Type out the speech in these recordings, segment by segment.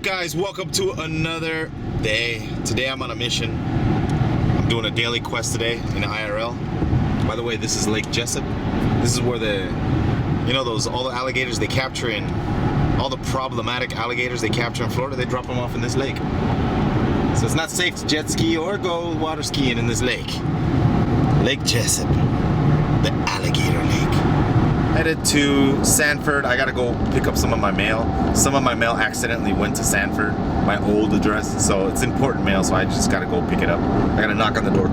up, guys? Welcome to another day. Today I'm on a mission. I'm doing a daily quest today in IRL. By the way, this is Lake Jessup. This is where all the alligators they capture in, all the problematic alligators they capture in Florida, they drop them off in this lake. So it's not safe to jet ski or go water skiing in this lake. Lake Jessup, the alligator lake. Headed to Sanford. I gotta go pick up some of my mail. Some of my mail accidentally went to Sanford, my old address, so it's important mail, so I just gotta go pick it up. I gotta knock on the door,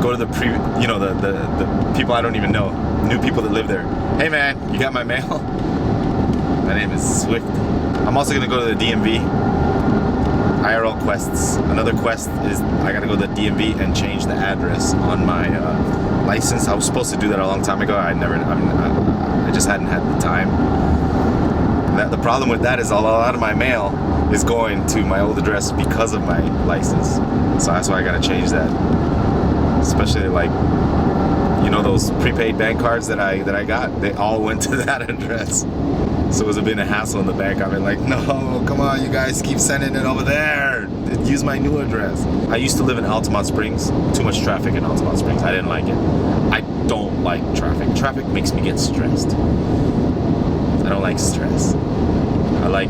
go to the the people I don't even know, new people that live there. Hey man, you got my mail? My name is Swift. I'm also gonna go to the DMV. IRL quests. Another quest is I gotta go to the DMV and change the address on my license. I was supposed to do that a long time ago. I just hadn't had the time. The problem with that is a lot of my mail is going to my old address because of my license. So that's why I gotta change that. Especially like, those prepaid bank cards that I got, they all went to that address. So it was a bit of a hassle in the bank. I've been like, no, come on, you guys keep sending it over there. Use my new address. I used to live in Altamont Springs. Too much traffic in Altamont Springs. I didn't like it. I don't like traffic. Traffic makes me get stressed. I don't like stress. I like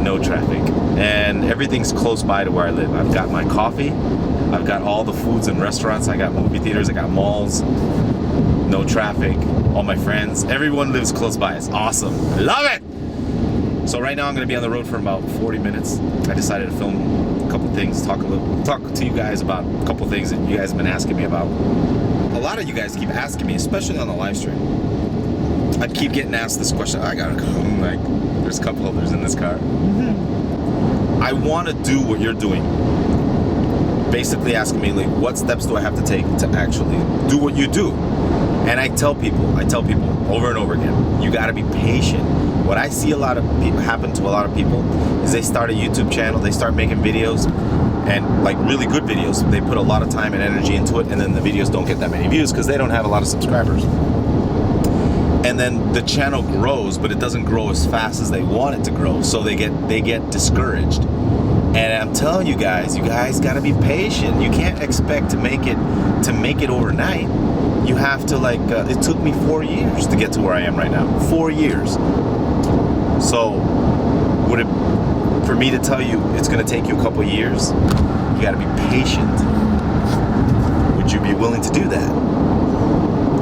no traffic. And everything's close by to where I live. I've got my coffee. I've got all the foods and restaurants. I got movie theaters. I got malls. No traffic. All my friends. Everyone lives close by. It's awesome. I love it! So right now I'm going to be on the road for about 40 minutes. I decided to film a couple things, talk to you guys about a couple things that you guys have been asking me about. A lot of you guys keep asking me, especially on the live stream. I keep getting asked this question. I gotta go. Like, there's cup holders in this car. I want to do what you're doing. Basically asking me, like, what steps do I have to take to actually do what you do? And I tell people over and over again, you got to be patient. What I see a lot of people happen to a lot of people is they start a YouTube channel, they start making videos, and like really good videos. They put a lot of time and energy into it, and then the videos don't get that many views because they don't have a lot of subscribers. And then the channel grows, but it doesn't grow as fast as they want it to grow, so they get discouraged. And I'm telling you guys got to be patient. You can't expect to make it overnight. You have to it took me 4 years to get to where I am right now. 4 years. So for me to tell you it's going to take you a couple years, you got to be patient. Would you be willing to do that?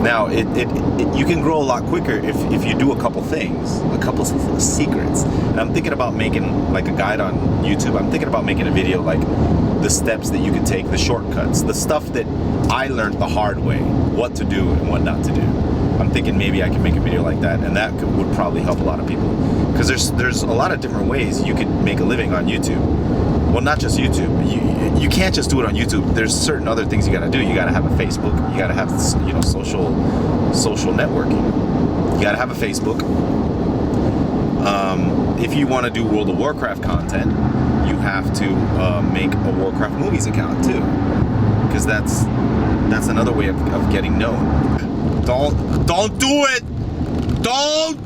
Now, you can grow a lot quicker if you do a couple things, a couple secrets. And I'm thinking about making like a guide on YouTube. I'm thinking about making a video like the steps that you can take, the shortcuts, the stuff that I learned the hard way, what to do and what not to do. I'm thinking maybe I can make a video like that, and that would probably help a lot of people. Because there's a lot of different ways you could make a living on YouTube. Well, not just YouTube. You can't just do it on YouTube. There's certain other things you got to do. You got to have a Facebook. You got to have social networking. You got to have a Facebook. If you want to do World of Warcraft content, you have to make a Warcraft movies account too, because that's another way of getting known. Don't do it. Don't.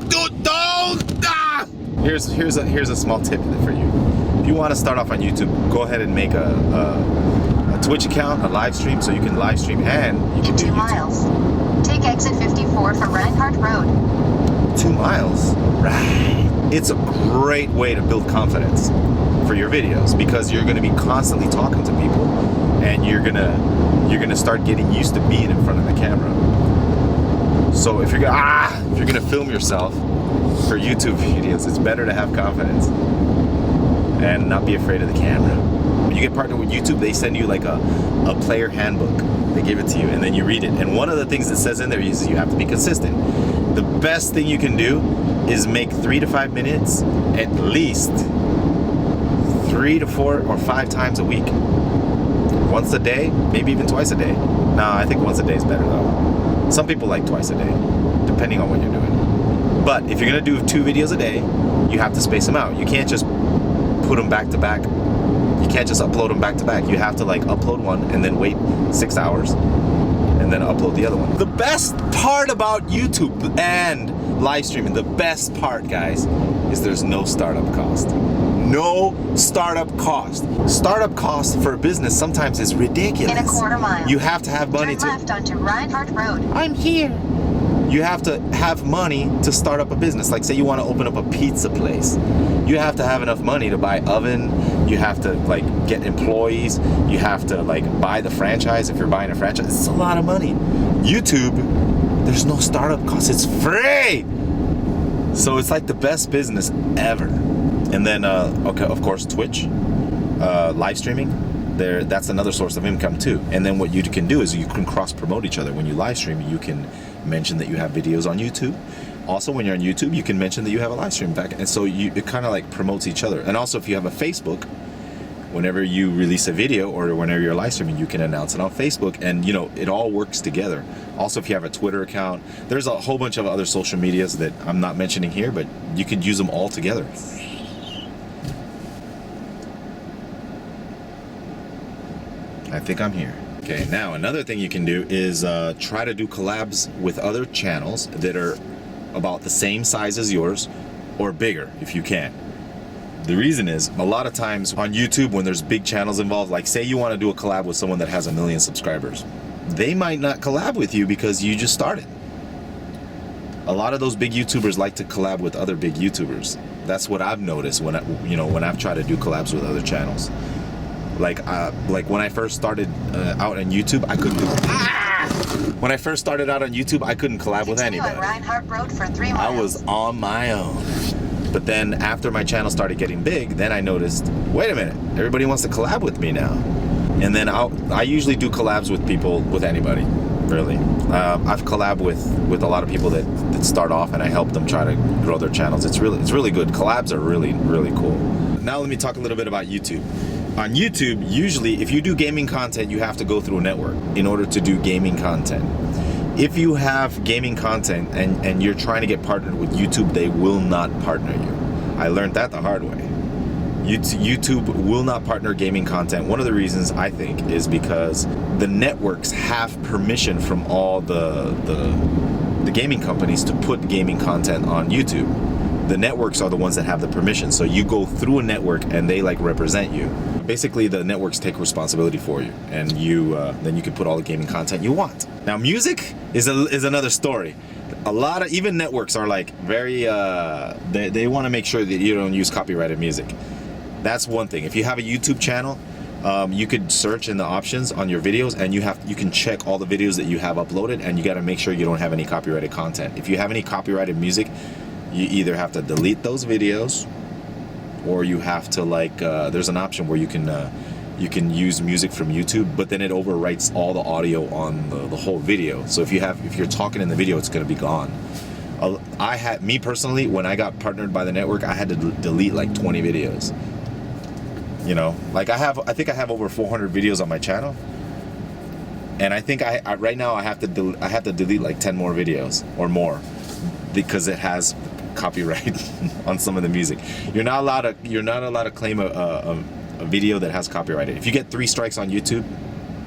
Ah! Here's a small tip for you. If you want to start off on YouTube, go ahead and make a Twitch account, a live stream, so you can live stream and you can do 2 miles. Take exit 54 from Rampart Road. 2 miles? Right. It's a great way to build confidence for your videos, because you're going to be constantly talking to people, and you're gonna start getting used to being in front of the camera. So if you're gonna film yourself for YouTube videos, it's better to have confidence and not be afraid of the camera. When you get partnered with YouTube, they send you like a player handbook. They give it to you, and then you read it. And one of the things that says in there is you have to be consistent. The best thing you can do is make 3 to 5 minutes at least 3 to 4 or 5 times a week. Once a day, maybe even twice a day. Nah, I think once a day is better though. Some people like twice a day, depending on what you're doing. But if you're gonna do 2 videos a day, you have to space them out. You can't just put them back to back. You can't just upload them back to back. You have to upload one and then wait 6 hours and then upload the other one. The best part about YouTube and live streaming, the best part, guys, is there's no startup cost. No startup cost. Startup cost for a business sometimes is ridiculous. In a quarter mile. You have to have money Turn left onto Reinhardt Road. I'm here. You have to have money to start up a business. Like say you want to open up a pizza place. You have to have enough money to buy oven. You have to like get employees. You have to like buy the franchise if you're buying a franchise. It's a lot of money. YouTube, there's no startup cost. It's free. So it's like the best business ever. And then, okay, of course, Twitch, live streaming. That's another source of income too. And then what you can do is you can cross promote each other. When you live stream, you can mention that you have videos on YouTube. Also, when you're on YouTube, you can mention that you have a live stream back. And so it kind of like promotes each other. And also if you have a Facebook, whenever you release a video or whenever you're live streaming, you can announce it on Facebook, and you know, it all works together. Also, if you have a Twitter account, there's a whole bunch of other social medias that I'm not mentioning here, but you could use them all together. I think I'm here. Okay, now another thing you can do is try to do collabs with other channels that are about the same size as yours or bigger if you can. The reason is, a lot of times on YouTube when there's big channels involved, like say you want to do a collab with someone that has 1 million subscribers, they might not collab with you because you just started. A lot of those big YouTubers like to collab with other big YouTubers. That's what I've noticed when I've tried to do collabs with other channels. Like when I first started out on YouTube, I couldn't do When I first started out on YouTube, I couldn't collab with anybody. On Reinhardt Road for 3 miles. I was on my own. But then after my channel started getting big, then I noticed, wait a minute, everybody wants to collab with me now. And then I usually do collabs with people, with anybody, really. I've collabed with a lot of people that start off, and I help them try to grow their channels. It's really good. Collabs are really cool. Now let me talk a little bit about YouTube. On YouTube, usually if you do gaming content, you have to go through a network in order to do gaming content. If you have gaming content and you're trying to get partnered with YouTube, they will not partner you. I learned that the hard way. YouTube will not partner gaming content. One of the reasons, I think, is because the networks have permission from all the gaming companies to put gaming content on YouTube. The networks are the ones that have the permission. So you go through a network and they like represent you. Basically, the networks take responsibility for you, and then you can put all the gaming content you want. Now, music is another story. A lot of even networks are like very they want to make sure that you don't use copyrighted music. That's one thing. If you have a YouTube channel, you could search in the options on your videos, and you can check all the videos that you have uploaded, and you got to make sure you don't have any copyrighted content. If you have any copyrighted music, you either have to delete those videos, or you have to there's an option where you can use music from YouTube, but then it overwrites all the audio on the whole video. So if you're talking in the video, it's going to be gone. Me personally, when I got partnered by the network, I had to delete like 20 videos. You know, like I think I have over 400 videos on my channel, and I think I right now I have to delete like 10 more videos or more because it has copyright on some of the music. You're not allowed to claim a video that has copyrighted. If you get 3 strikes on YouTube,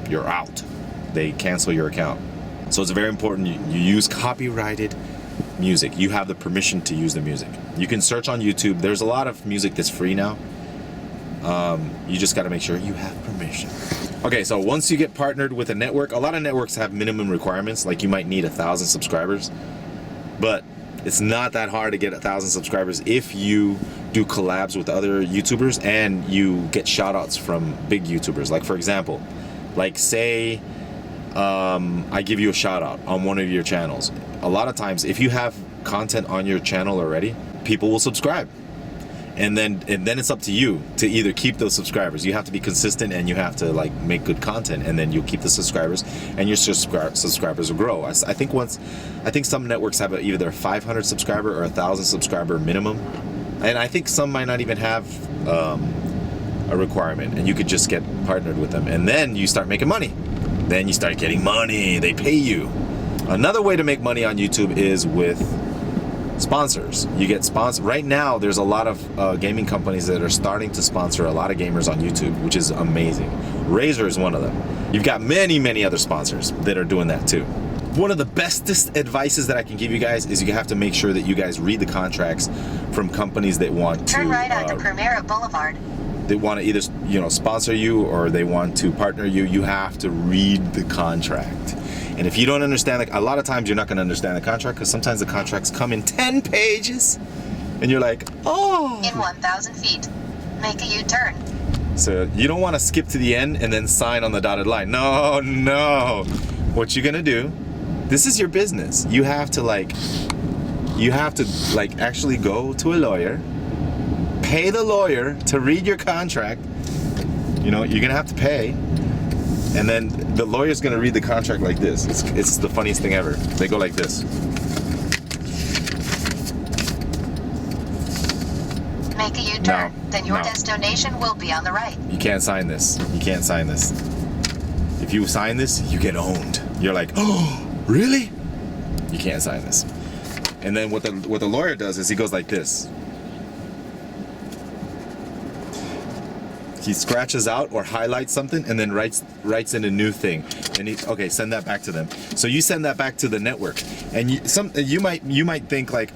you're out. They cancel your account. So it's very important you use copyrighted music. You have the permission to use the music. You can search on YouTube. There's a lot of music that's free now. You just got to make sure you have permission. Okay, so once you get partnered with a network, a lot of networks have minimum requirements, like you might need 1,000 subscribers, but it's not that hard to get 1,000 subscribers if you do collabs with other YouTubers and you get shout outs from big YouTubers. Like for example, like say I give you a shout out on one of your channels. A lot of times if you have content on your channel already, people will subscribe. And then it's up to you to either keep those subscribers. You have to be consistent, and you have to like make good content, and then you'll keep the subscribers, and your subscribers will grow. I think some networks have either a 500 subscriber or 1,000 subscriber minimum, and I think some might not even have a requirement, and you could just get partnered with them, and then you start making money. Then you start getting money. They pay you. Another way to make money on YouTube is with sponsors. You get sponsors. Right now, there's a lot of gaming companies that are starting to sponsor a lot of gamers on YouTube, which is amazing. Razer is one of them. You've got many other sponsors that are doing that too. one of the bestest advices that I can give you guys is you have to make sure that you guys read the contracts from companies that want to Turn right onto Primera Boulevard. they want to either, you know, sponsor you or they want to partner you. You have to read the contract. And if you don't understand, like, a lot of times you're not going to understand the contract because sometimes the contracts come in 10 pages and you're like, oh. In 1,000 feet, make a U-turn. So you don't want to skip to the end and then sign on the dotted line. No, no. What you're going to do, this is your business. You have to actually go to a lawyer, pay the lawyer to read your contract. You know, you're going to have to pay. And then the lawyer's going to read the contract like this. It's the funniest thing ever. They go like this. Make a U-turn, then your destination will be on the right. You can't sign this. You can't sign this. If you sign this, you get owned. You're like, oh, really? You can't sign this. And then what the lawyer does is he goes like this. He scratches out or highlights something and then writes in a new thing. And okay, send that back to them. So you send that back to the network, and you might think like,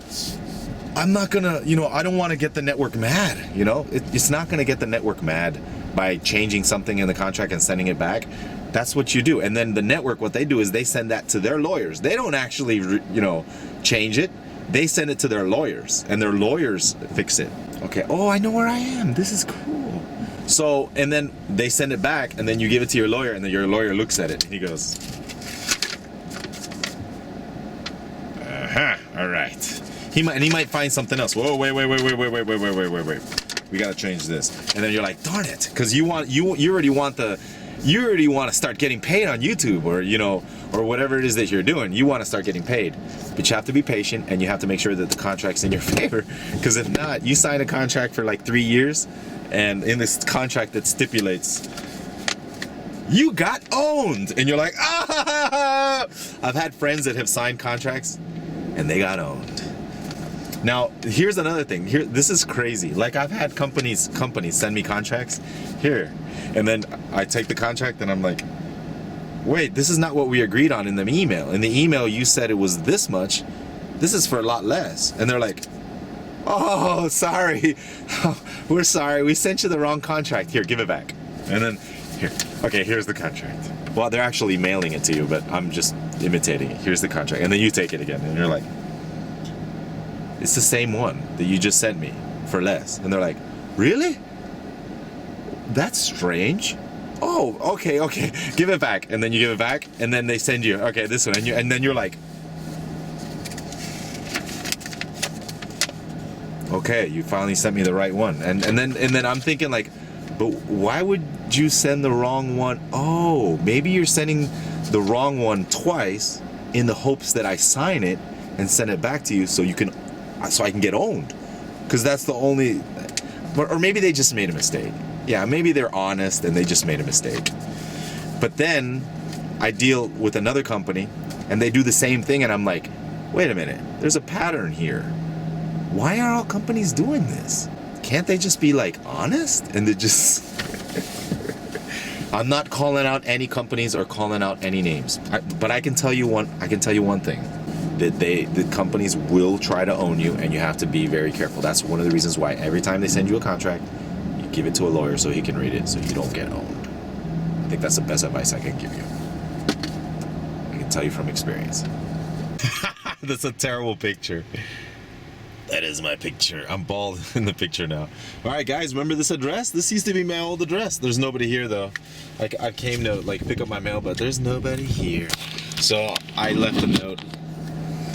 I'm not gonna, you know, I don't want to get the network mad. You know, it's not gonna get the network mad by changing something in the contract and sending it back. That's what you do. And then the network, what they do is they send that to their lawyers. They don't actually, you know, change it. They send it to their lawyers, and their lawyers fix it. Okay. Oh, I know where I am. This is cool. So, and then they send it back, and then you give it to your lawyer, and then your lawyer looks at it, and he goes, all right. He might find something else. Whoa, wait. We gotta change this. And then you're like, darn it, because you already want to start getting paid on YouTube, or, you know, or whatever it is that you're doing. You want to start getting paid, but you have to be patient, and you have to make sure that the contract's in your favor, because if not, you sign a contract for like 3 years. And in this contract that stipulates you got owned, and you're like, ah! I've had friends that have signed contracts and they got owned. Now, here's another thing. This is crazy. Like, I've had companies send me contracts here, and then I take the contract and I'm like, wait, this is not what we agreed on in the email. In the email, you said it was this much. This is for a lot less. And they're like, oh, sorry. We're sorry. We sent you the wrong contract. Here, give it back. And then, here. Okay, here's the contract. Well, they're actually mailing it to you, but I'm just imitating it. Here's the contract. And then you take it again. And you're like, it's the same one that you just sent me for less. And they're like, really? That's strange. Oh, okay. Give it back. And then you give it back. And then they send you, okay, this one. And then you're like, okay, you finally sent me the right one. And then I'm thinking like, but why would you send the wrong one? Oh, maybe you're sending the wrong one twice in the hopes that I sign it and send it back to you so I can get owned. Because that's the only, or maybe they just made a mistake. Yeah, maybe they're honest and they just made a mistake. But then I deal with another company and they do the same thing, and I'm like, wait a minute, there's a pattern here. Why are all companies doing this? Can't they just be like honest? And they just I'm not calling out any companies or calling out any names. But I can tell you one thing. That the companies will try to own you, and you have to be very careful. That's one of the reasons why every time they send you a contract, you give it to a lawyer so he can read it so you don't get owned. I think that's the best advice I can give you. I can tell you from experience. That's a terrible picture. That is my picture. I'm bald in the picture now. All right, guys, remember this address? This used to be my old address. There's nobody here, though. I came to, like, pick up my mail, but there's nobody here. So I left a note.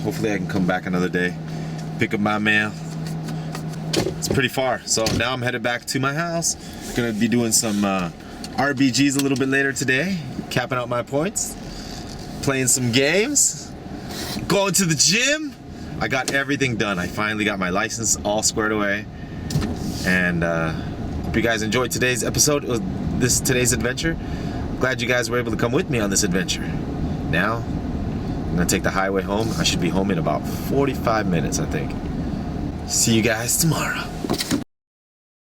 Hopefully I can come back another day, pick up my mail. It's pretty far. So now I'm headed back to my house. Gonna be doing some RBGs a little bit later today, capping out my points, playing some games, going to the gym. I got everything done. I finally got my license all squared away. And hope you guys enjoyed today's episode of today's adventure. Glad you guys were able to come with me on this adventure. Now, I'm gonna take the highway home. I should be home in about 45 minutes, I think. See you guys tomorrow.